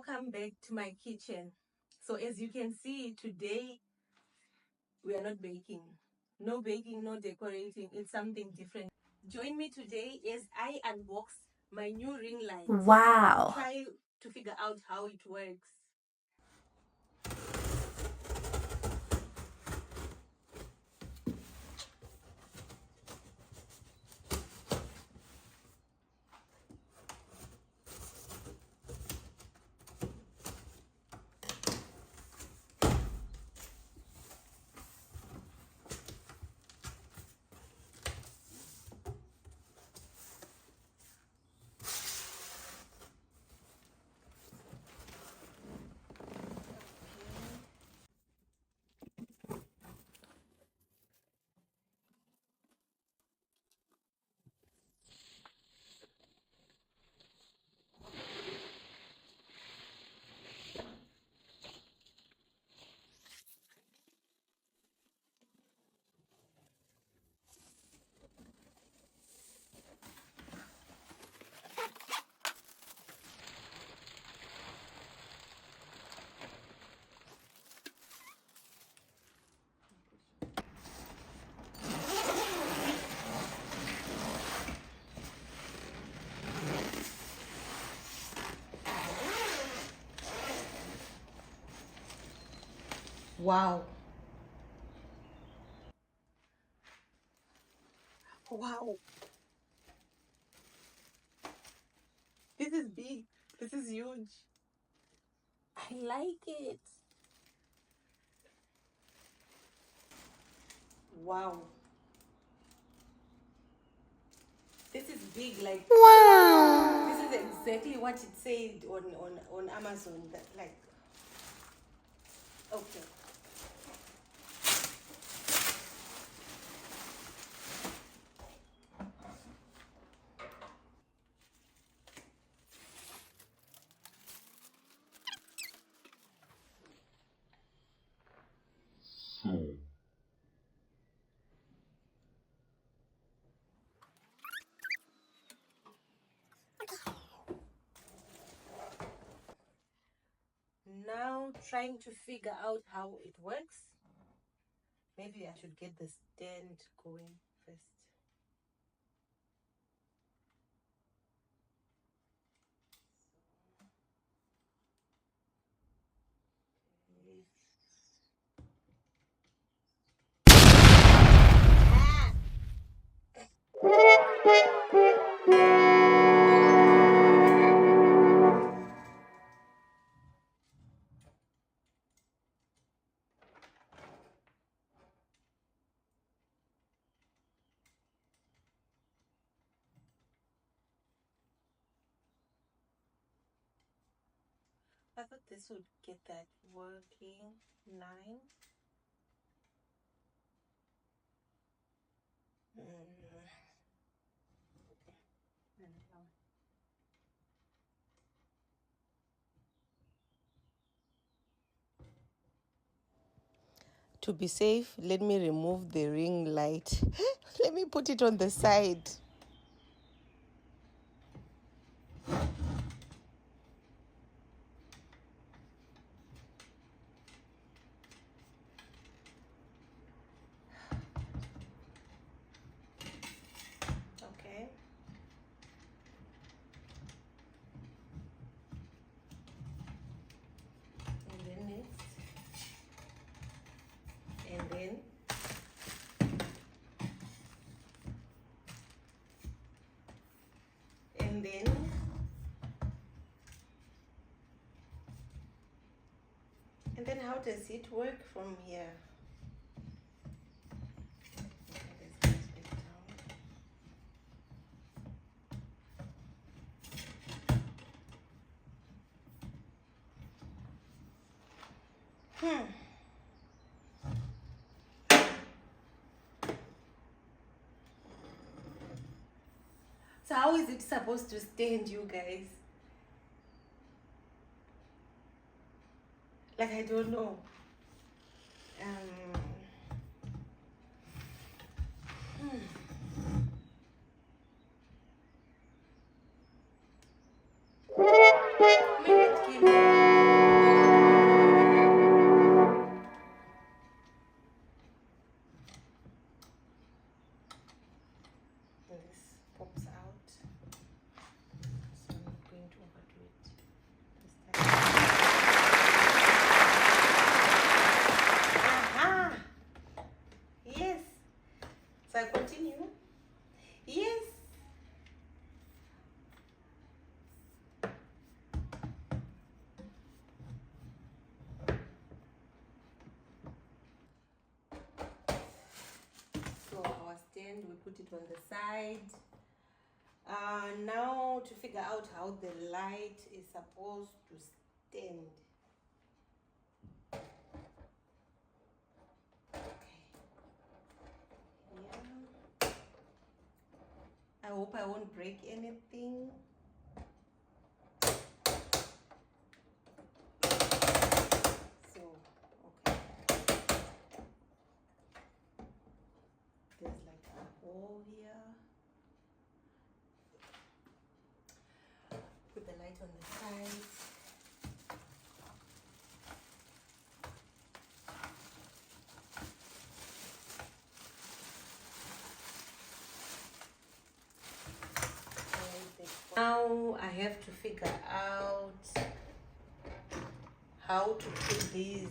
welcome back to my kitchen. So as you can see, today we are not baking. No baking, no decorating. It's something different. Join me today as I unbox my new ring light. Wow. Try to figure out how it works. Wow. Wow. This is big. This is huge. I like it. Wow. This is big, like Wow. this is exactly what it said on Amazon. That like okay. Now trying to figure out how it works. Maybe I should get the stand going first. I thought this would get that working. 9. To be safe, let me remove the ring light. Let me put it on the side. Okay. And then next. And then. And then. And then how does it work from here? So how is it supposed to stand, you guys? Like, I don't know. Maybe it came I continue? Yes. So our stand, we put it on the side. Now to figure out how the light is supposed to stand. Okay. Yeah. I hope I won't break anything. So, okay. There's like a hole here. Put the light on the side. Now I have to figure out how to put these.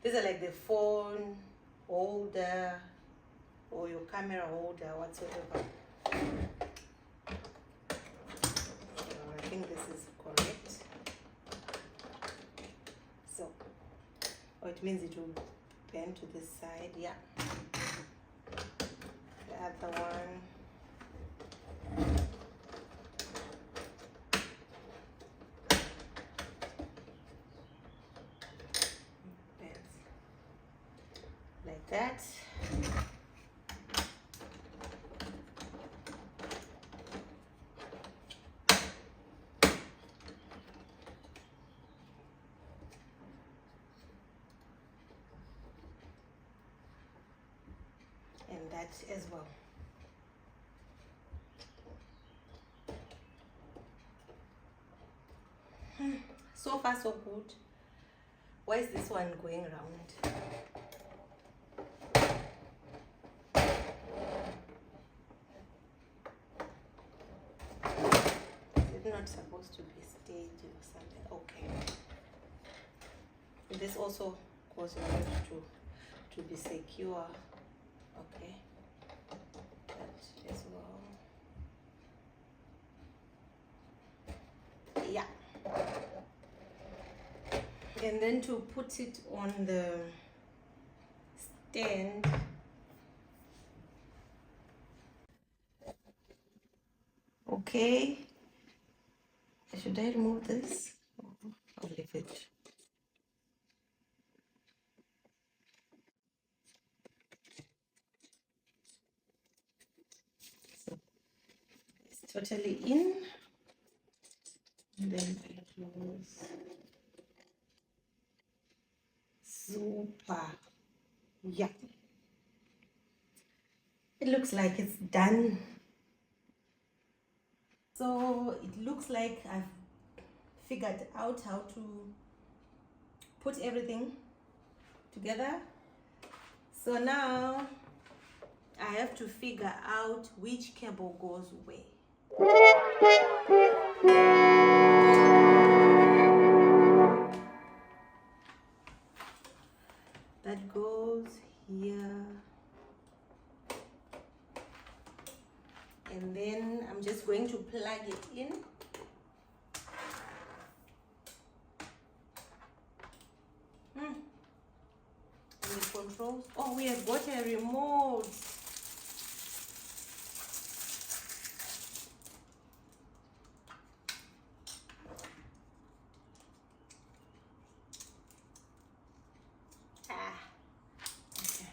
These are like the phone holder or your camera holder, whatsoever. I think this is correct. So, it means it will bend to this side. Yeah. The other one. Like that. And that as well. So far so good. Why is this one going round? Is it not supposed to be staged or something? Okay. This also goes around to be secure. Okay. That as well. Yeah. And then to put it on the stand, okay. Should I remove this? I'll leave it. So it's totally in. And then I close. Super. Yeah. It looks like it's done. So it looks like I've figured out how to put everything together. So now I have to figure out which cable goes where. That goes here. And then I'm just going to plug it in. And the controls. Oh, we have got a remote. Okay.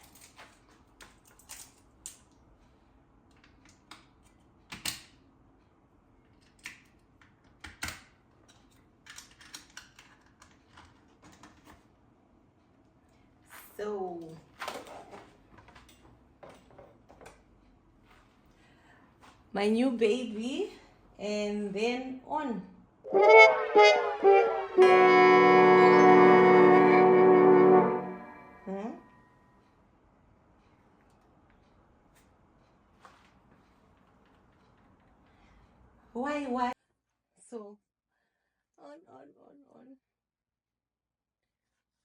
So my new baby, and then on. Why? So on.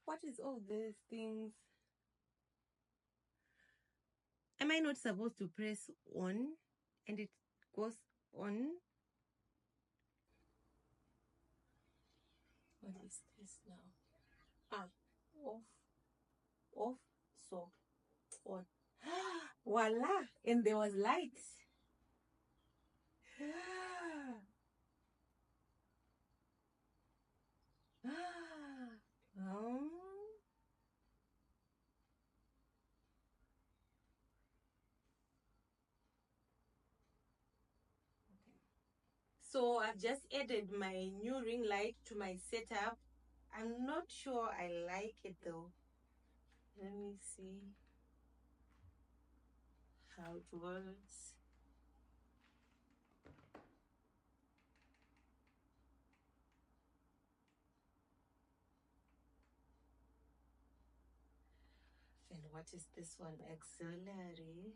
What is all these things? Am I not supposed to press on and it goes on? What is this now? Off, so on. Voila! And there was light. um, So I've just added my new ring light to my setup. I'm not sure I like it though. Let me see how it works. And what is this one? Auxiliary.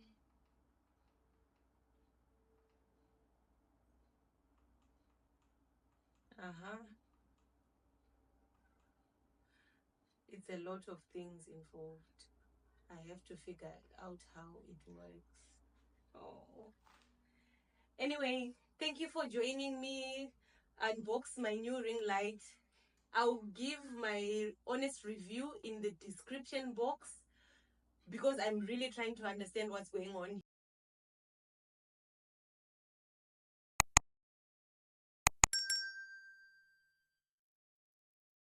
It's a lot of things involved. I have to figure out how it works. Oh. Anyway, thank you for joining me unbox my new ring light. I'll give my honest review in the description box because I'm really trying to understand what's going on